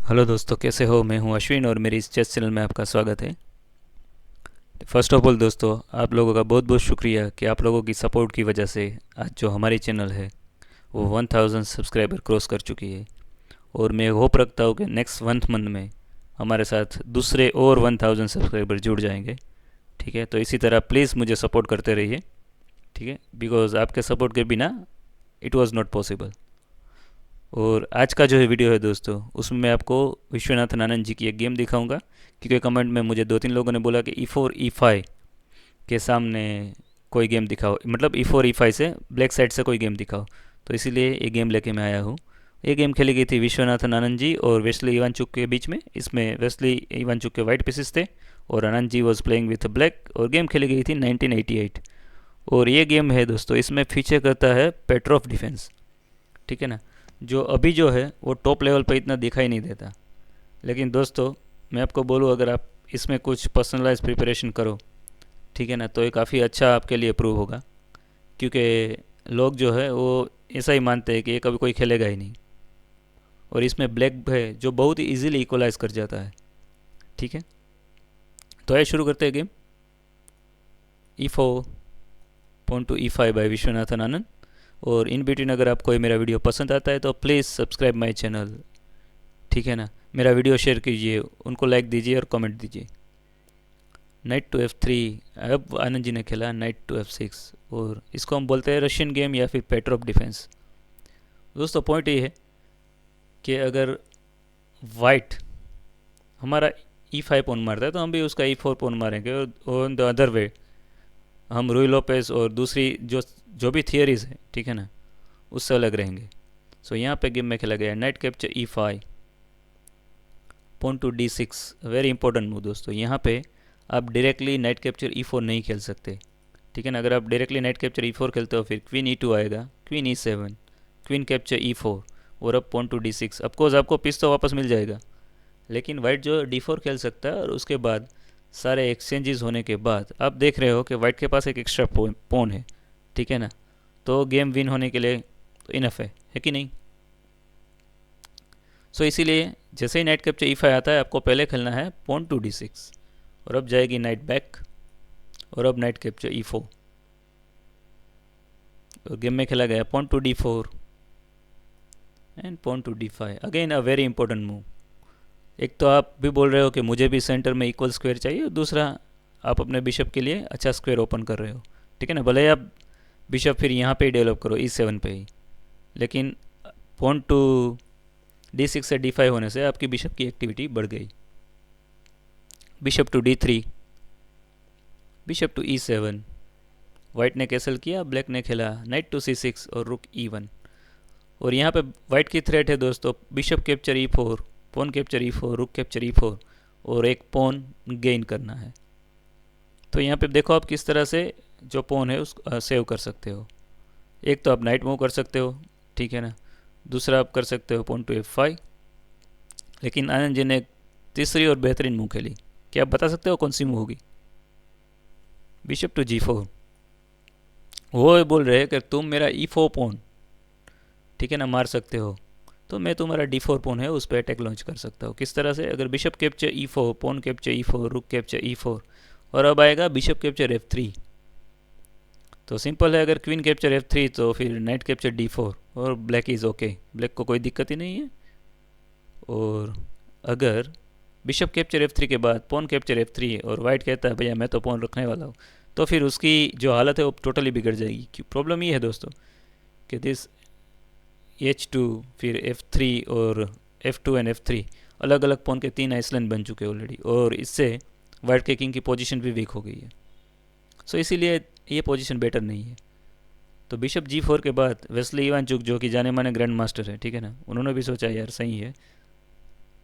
Hello दोस्तों, कैसे हो? मैं हूं अश्विन और मेरी इस चेस चैनल में आपका स्वागत है। फर्स्ट ऑफ ऑल दोस्तों, आप लोगों का बहुत बहुत शुक्रिया कि आप लोगों की सपोर्ट की वजह से आज जो हमारी चैनल है वो 1000 सब्सक्राइबर क्रॉस कर चुकी है। और मैं होप रखता हूँ कि नेक्स्ट 1 मंथ में हमारे साथ दूसरे और 1000 सब्सक्राइबर जुड़ जाएंगे। ठीक है, तो इसी तरह प्लीज़ मुझे सपोर्ट करते रहिए। ठीक है, बिकॉज़ आपके सपोर्ट के बिना इट वॉज़ नॉट पॉसिबल। और आज का जो है वीडियो है दोस्तों, उसमें मैं आपको विश्वनाथन आनंद जी की एक गेम दिखाऊंगा, क्योंकि कमेंट में मुझे 2-3 लोगों ने बोला कि E4 E5 के सामने कोई गेम दिखाओ, मतलब E4 E5 से ब्लैक साइड से कोई गेम दिखाओ। तो इसीलिए ये गेम लेके मैं आया हूँ। ये गेम खेली गई थी विश्वनाथन आनंद जी और वेस्ली इवानचुक के बीच में। इसमें वेस्ली इवानचुक के वाइट पीसेस थे और Anand ji was playing with black, और गेम खेली गई थी 1988। और ये गेम है दोस्तों, इसमें फीचर करता है पेट्रोफ डिफेंस। ठीक है ना, जो अभी जो है वो टॉप लेवल पर इतना दिखाई नहीं देता। लेकिन दोस्तों, मैं आपको बोलूँ, अगर आप इसमें कुछ पर्सनलाइज प्रिपरेशन करो, ठीक है ना, तो ये काफ़ी अच्छा आपके लिए प्रूव होगा। क्योंकि लोग जो है वो ऐसा ही मानते हैं कि ये कभी कोई खेलेगा ही नहीं। और इसमें ब्लैक है जो बहुत ही ईजिली इक्वलाइज कर जाता है। ठीक है, तो आइए शुरू करते हैं game. E4 pawn to E5 by Viswanathan Anand. और इन बिटवीन अगर आपको ये मेरा वीडियो पसंद आता है तो प्लीज़ सब्सक्राइब माई चैनल। ठीक है ना, मेरा वीडियो शेयर कीजिए, उनको लाइक दीजिए और कमेंट दीजिए। Knight to F3। अब आनंद जी ने खेला नाइट टू F6, और इसको हम बोलते हैं रशियन गेम या फिर पेट्रोप डिफेंस। दोस्तों, पॉइंट ये है कि अगर वाइट हमारा E5 पॉन मारता है तो हम भी उसका E4 पॉन मारेंगे, और द अदर वे हम रूई लोपेस और दूसरी जो जो भी थियरीज है, ठीक है ना, उससे अलग रहेंगे। सो यहाँ पे गेम में खेला गया knight capture E5 pawn to D6। Very important move दोस्तों। यहाँ पे आप डायरेक्टली नाइट कैप्चर E4 नहीं खेल सकते। ठीक है ना, अगर आप डायरेक्टली नाइट कैप्चर E4 खेलते हो फिर क्वीन E2 आएगा, queen E7, queen capture E4, और अब पॉन टू D6। ऑफकोर्स आपको पीस तो वापस मिल जाएगा, लेकिन वाइट जो D4 खेल सकता है, और उसके बाद सारे एक्सचेंजेस होने के बाद आप देख रहे हो कि वाइट के पास एक एक्स्ट्रा पॉन है। ठीक है ना, तो गेम विन होने के लिए तो इनफ है कि नहीं? सो इसीलिए जैसे ही नाइट कैप्चर E5 आता है, आपको पहले खेलना है पॉन टू D6। और अब जाएगी नाइट बैक, और अब नाइट कैप्चर E4। और गेम में खेला गया pawn to D4 and pawn to D5। Again a very important move. एक तो आप भी बोल रहे हो कि मुझे भी सेंटर में इक्वल स्क्वायर चाहिए, और दूसरा आप अपने बिशप के लिए अच्छा स्क्वायर ओपन कर रहे हो। ठीक है ना, भले ही आप बिशप फिर यहाँ पे ही डेवलप करो E7 पे ही, लेकिन पॉन टू D6 से D5 होने से आपकी बिशप की एक्टिविटी बढ़ गई। Bishop to D3, bishop to E7। White ने कैसल किया, ब्लैक ने खेला नाइट टू C6 और रुक E1। और यहाँ पे वाइट की थ्रेट है दोस्तों, bishop capture E4, pawn capture E4, रुक कैप्चर E4, और एक पॉन गेन करना है। तो यहाँ पे देखो आप किस तरह से जो पॉन है उसको सेव कर सकते हो। एक तो आप नाइट मूव कर सकते हो, ठीक है ना, दूसरा आप कर सकते हो पॉन टू F5। लेकिन आनंद जी ने एक तीसरी और बेहतरीन मूव खेली। क्या आप बता सकते हो कौन सी मूव होगी? Bishop to G4। वो बोल रहे हैं कि तुम मेरा E4 पॉन, ठीक है ना, मार सकते हो, तो मैं तुम्हारा D4 पॉन है उस पर अटैक लॉन्च कर सकता हूँ। किस तरह से? अगर bishop capture E4, pawn capture E4, रुक कैप्चर E4, और अब आएगा बिशप कैप्चर F3। तो सिंपल है, अगर क्वीन कैप्चर F3 तो फिर नाइट कैप्चर D4 और ब्लैक इज़ ओके, ब्लैक को कोई दिक्कत ही नहीं है। और अगर बिशप कैप्चर F3 के बाद पॉन कैप्चर F3 और वाइट कहता है भैया मैं तो पॉन रखने वाला हूँ, तो फिर उसकी जो हालत है वो टोटली बिगड़ जाएगी। क्यों? प्रॉब्लम ये है दोस्तों कि दिस H2, फिर F3 और F2 एंड F3 अलग अलग पॉन के 3 आइसलैंड बन चुके हैं ऑलरेडी, और इससे वाइट के किंग की पोजीशन भी वीक हो गई है। सो इसीलिए ये पोजीशन बेटर नहीं है। तो बिशप G4 के बाद वेस्ली इवानचुक, जो कि जाने माने ग्रैंड मास्टर है, ठीक है ना, उन्होंने भी सोचा यार सही है,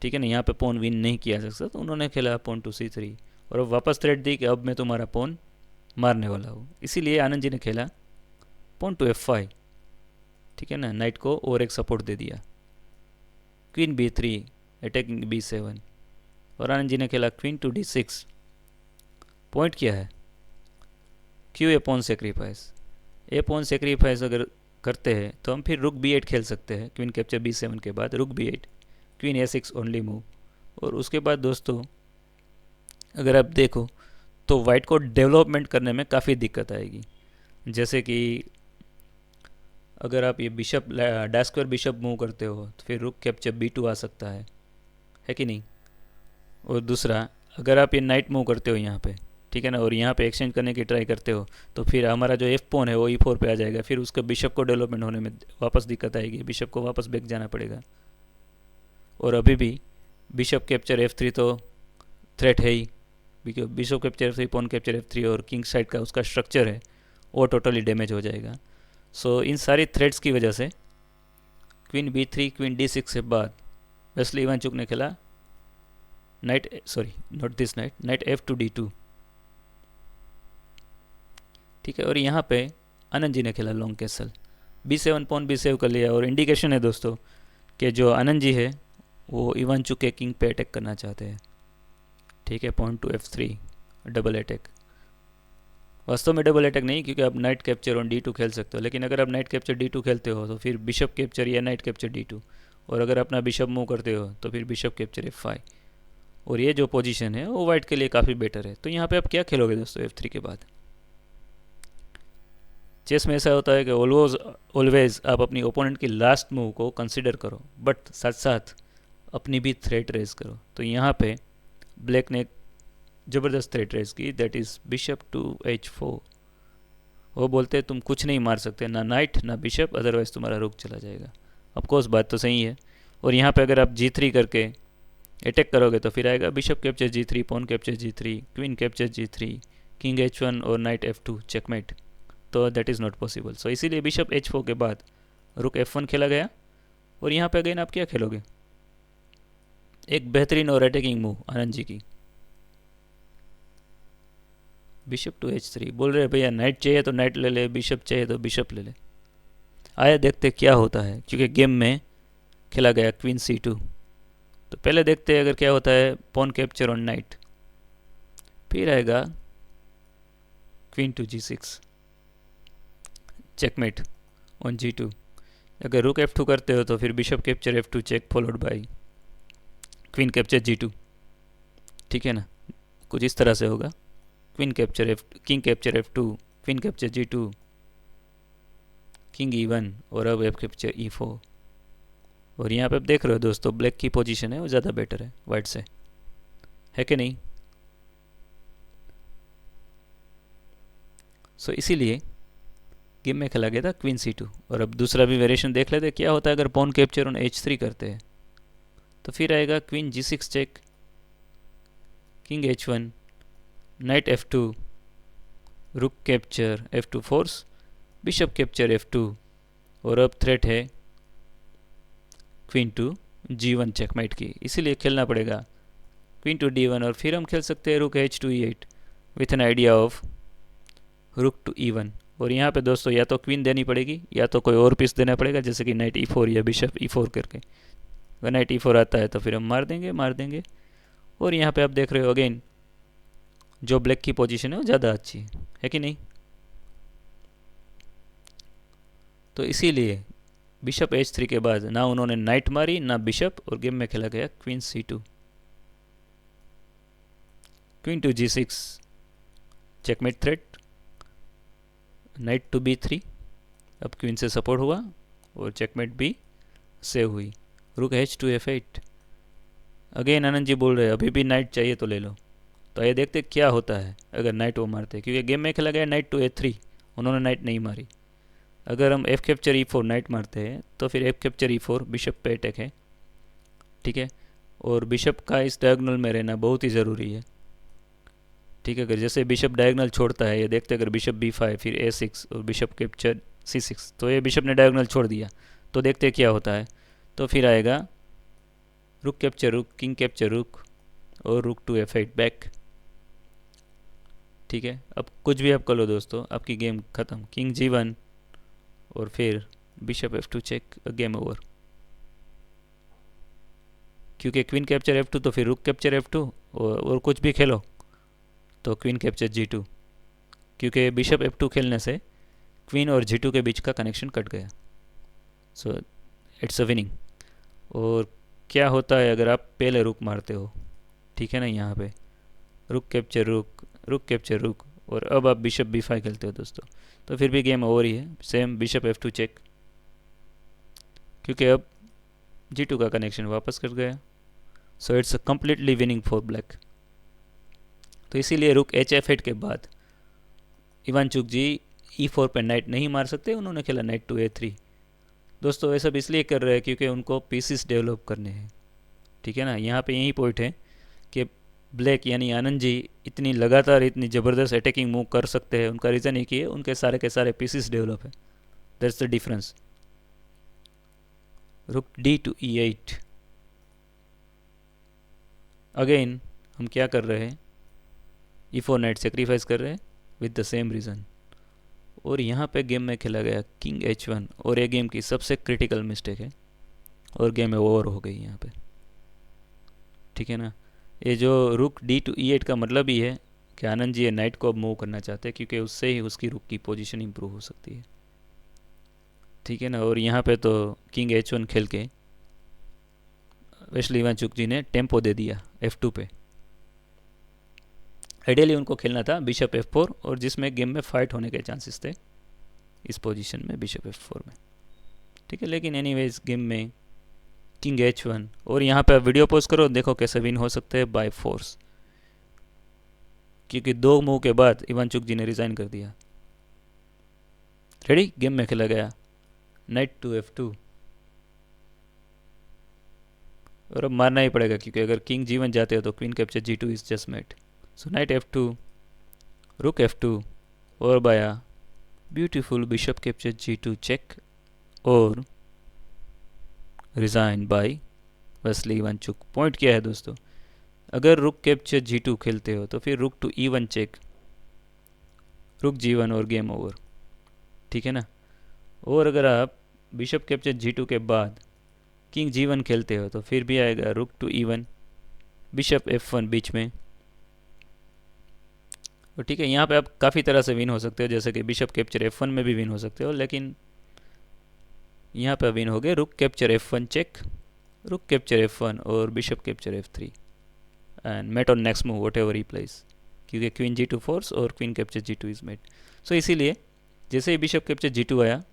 ठीक है ना, यहाँ पे पॉन विन नहीं किया जा सकता, तो उन्होंने खेला पॉन टू C3। और अब वापस थ्रेट दी कि अब मैं तुम्हारा पॉन मारने वाला हूँ। इसीलिए आनंद जी ने खेला पॉन टू F5। ठीक है ना, नाइट को और एक सपोर्ट दे दिया, क्वीन B3 अटैकिंग B7। और आनंद जी ने खेला क्वीन टू D6। पॉइंट क्या है? क्यों ए पॉन सेक्रीफाइस? ए पॉन सेक्रीफाइस अगर करते हैं तो हम फिर रुक B8 खेल सकते हैं, क्वीन कैप्चर B7 के बाद रुक B8, queen A6 only move. और उसके बाद दोस्तों अगर आप देखो तो वाइट को डेवलपमेंट करने में काफ़ी दिक्कत आएगी। जैसे कि अगर आप ये bishop dash square bishop move करते हो तो फिर रुक कैप्चर B2 आ सकता है कि नहीं। और दूसरा अगर आप ये नाइट मूव करते हो यहाँ पे, ठीक है ना, और यहाँ पे एक्सचेंज करने की ट्राई करते हो तो फिर हमारा जो F पॉन है वो E4 पे आ जाएगा, फिर उसका बिशप को डेवलपमेंट होने में वापस दिक्कत आएगी, बिशप को वापस बैक जाना पड़ेगा। और अभी भी बिशप कैप्चर F3 तो थ्रेट है ही, because bishop capture F3 pawn capture F3 और किंग साइड का उसका स्ट्रक्चर है वो टोटली डैमेज हो जाएगा। सो इन सारी थ्रेट्स की वजह से क्वीन B3 क्वीन D6 के बाद वेस्ली इवांचुक ने खेला night, sorry not this night, night F to D2, ठीक है। और यहाँ पे आनंद जी ने खेला लॉन्ग कैसल, B7 पॉन भी सेव कर लिया। और इंडिकेशन है दोस्तों कि जो आनंद जी है वो इवांचुक के किंग पे अटैक करना चाहते हैं, ठीक है। Pawn to F3 double attack, वास्तव में डबल अटैक नहीं क्योंकि आप नाइट कैप्चर ऑन D2 खेल सकते हो, लेकिन अगर आप नाइट कैप्चर D2 खेलते हो तो फिर बिशप कैप्चर या नाइट कैप्चर D2, और अगर अपना बिशप मूव करते हो तो फिर बिशप कैप्चर F5। और ये जो पोजीशन है वो वाइट के लिए काफ़ी बेटर है। तो यहाँ पे आप क्या खेलोगे दोस्तों F3 के बाद? चेस में ऐसा होता है कि ऑलवेज आप अपनी ओपोनेंट की लास्ट मूव को कंसिडर करो, बट साथ साथ अपनी भी थ्रेट रेज करो। तो यहाँ पे ब्लैक ने ज़बरदस्त थ्रेट रेज की, that is bishop to H4। वो बोलते हैं तुम कुछ नहीं मार सकते, ना नाइट ना बिशप, अदरवाइज तुम्हारा रुक चला जाएगा। ऑफकोर्स बात तो सही है। और यहाँ पे अगर आप G3 करके अटैक करोगे तो फिर आएगा bishop capture G3 pawn capture G3 queen capture G3 king H1 और नाइट F2 चेकमेट। तो that is not possible. So इसीलिए बिशप H4 के बाद रुक F1 खेला गया। और यहाँ पे अगेन आप क्या खेलोगे? एक बेहतरीन और अटैकिंग मूव आनंद जी की, बिशप टू H3। बोल रहे भैया नाइट चाहिए तो नाइट ले ले, बिशप चाहिए तो बिशप ले ले। आया देखते क्या होता है, क्योंकि गेम में खेला गया क्वीन C2। तो पहले देखते हैं अगर क्या होता है पॉन कैप्चर ऑन नाइट, फिर आएगा queen to G6 checkmate on G2। अगर रुक F2 करते हो तो फिर bishop capture F2 check followed by queen capture G2, ठीक है ना। कुछ इस तरह से होगा, queen capture king capture F2 queen capture G2 king E1 और अब F कैप्चर E4। और यहाँ पे आप देख रहे हो दोस्तों ब्लैक की पोजीशन है वो ज़्यादा बेटर है वाइट से, है कि नहीं। सो इसीलिए गेम में खेला गया था क्वीन C2। और अब दूसरा भी वेरिएशन देख लेते क्या होता है अगर पॉन कैप्चर ऑन H3 करते हैं। तो फिर आएगा queen G6 check king H1 night F2 रुक capture F2 force bishop capture F2। और अब थ्रेट है क्वीन टू G1 चेकमेट की, इसीलिए खेलना पड़ेगा क्वीन टू D1। और फिर हम खेल सकते हैं rook H2 E8 with an idea of rook to E1। और यहाँ पे दोस्तों या तो क्वीन देनी पड़ेगी या तो कोई और पीस देना पड़ेगा, जैसे कि नाइट E4 या बिशप E4 करके। अगर नाइट E4 आता है तो फिर हम मार देंगे। और यहाँ पे आप देख रहे हो अगेन जो ब्लैक की पोजीशन है वो ज़्यादा अच्छी है कि नहीं। तो इसीलिए बिशप H3 के बाद ना उन्होंने नाइट मारी ना बिशप, और गेम में खेला गया queen C2 queen to G6 checkmate threat knight to B3। अब क्वीन से सपोर्ट हुआ और चेकमेट भी सेव हुई, रुक H2 F8। Again Anand ji बोल रहे हैं अभी भी नाइट चाहिए तो ले लो। तो ये देखते क्या होता है अगर नाइट वो मारते, क्योंकि गेम में खेला गया नाइट टू A3, उन्होंने नाइट नहीं मारी। अगर हम F कैप्चर E4 नाइट मारते हैं तो फिर F कैप्चर E4 बिशप पे अटैक है, ठीक है। और बिशप का इस डायगोनल में रहना बहुत ही ज़रूरी है, ठीक है। अगर जैसे बिशप डायगोनल छोड़ता है, ये देखते अगर बिशप B5 फिर A6 और बिशप कैप्चर C6, तो ये बिशप ने डायगोनल छोड़ दिया। तो देखते क्या होता है, तो फिर आएगा रुक कैप्चर रुक किंग कैप्चर रुक और रुक टू F8 बैक, ठीक है। अब कुछ भी आप कर लो दोस्तों, आपकी गेम ख़त्म। किंग G1 और फिर bishop F2 check, game over. क्योंकि क्वीन कैप्चर F2 तो फिर रुक कैप्चर F2 और कुछ भी खेलो तो क्वीन कैप्चर G2, क्योंकि बिशप F2 खेलने से क्वीन और G2 के बीच का कनेक्शन कट गया। So it's a winning. और क्या होता है अगर आप पहले रुक मारते हो, ठीक है ना, यहाँ पे रुक कैप्चर रुक, रुक कैप्चर रुक, और अब आप बिशप b5 खेलते हो दोस्तों, तो फिर भी गेम ओवर ही है। सेम बिशप f2 चेक, क्योंकि अब g2 का कनेक्शन वापस कर गया, so it's completely winning for black. तो इसीलिए रुक hf8 के बाद इवांचुक जी e4 पर नाइट नहीं मार सकते, उन्होंने खेला नाइट टू a3। दोस्तों ये सब इसलिए कर रहे हैं क्योंकि उनको पीसीस डेवलप करने हैं, ठीक है ना। यहाँ पे यही पॉइंट है कि ब्लैक यानी आनंद जी इतनी लगातार इतनी ज़बरदस्त अटैकिंग मूव कर सकते हैं, उनका रीज़न एक ही है, उनके सारे के सारे पीसीस डेवलप है, दैट्स द डिफरेंस। रुक डी टू e8, अगेन हम क्या कर रहे हैं, e4 नाइट सेक्रीफाइस कर रहे हैं विद द सेम रीज़न। और यहाँ पे गेम में खेला गया किंग h1, और ये गेम की सबसे क्रिटिकल मिस्टेक है, और गेम ओवर हो गई यहाँ पे, ठीक है ना। ये जो रुक डी टू e8 का मतलब ही है कि आनंद जी ये नाइट को अब मूव करना चाहते हैं, क्योंकि उससे ही उसकी रुक की पोजीशन इंप्रूव हो सकती है, ठीक है ना। और यहाँ पे तो किंग h1 खेल के वेस्ली इवांचुक जी ने टेम्पो दे दिया f2 पे। आइडियली उनको खेलना था बिशप f4, और जिसमें गेम में फाइट होने के चांसेस थे इस पोजीशन में बिशप f4 में, ठीक है। लेकिन एनीवेज गेम में किंग h1, और यहाँ पे आप वीडियो पॉज करो, देखो कैसे विन हो सकते हैं बाय फोर्स, क्योंकि 2 मूव के बाद इवांचुक जी ने रिज़ाइन कर दिया। रेडी, गेम में खेला गया नाइट टू f2, और अब मारना ही पड़ेगा, क्योंकि अगर किंग g1 जाते हो तो queen capture g2 is just mate. So knight f2, rook f2, और by a beautiful bishop capture g2 check, और resign by Wesley Ivanchuk. Point क्या है दोस्तों, अगर रुक कैप्चर g2 खेलते हो तो फिर रुक टू e1 चेक, रुक g1 और गेम ओवर, ठीक है ना। और अगर आप बिशप कैप्चर g2 के बाद किंग g1 खेलते हो तो फिर भी आएगा रुक टू e1, बिशप f1 बीच में, और ठीक है। यहाँ पे आप काफ़ी तरह से विन हो सकते हो, जैसे कि बिशप कैप्चर f1 में भी विन हो सकते हो, लेकिन यहाँ पे विन हो गए रुक कैप्चर f1 चेक, रुक कैप्चर f1 और bishop capture f3, and mate on next move whatever he plays, क्योंकि क्वीन g2 फोर्स और queen capture g2 is mate. So इसीलिए जैसे ही बिशप कैप्चर g2 आया,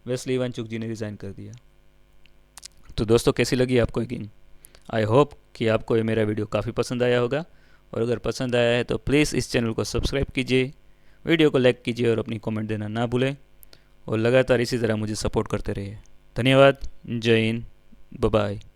वेस्ली इवांचुक जी ने रिज़ाइन कर दिया। तो दोस्तों कैसी लगी आपको ये गेम? आई होप कि आपको ये मेरा वीडियो काफ़ी पसंद आया होगा, और अगर पसंद आया है तो प्लीज़ इस चैनल को सब्सक्राइब कीजिए, वीडियो को लाइक कीजिए, और अपनी कमेंट देना ना भूलें, और लगातार इसी तरह मुझे सपोर्ट करते रहिए। धन्यवाद, जय हिंद, बाय बाय।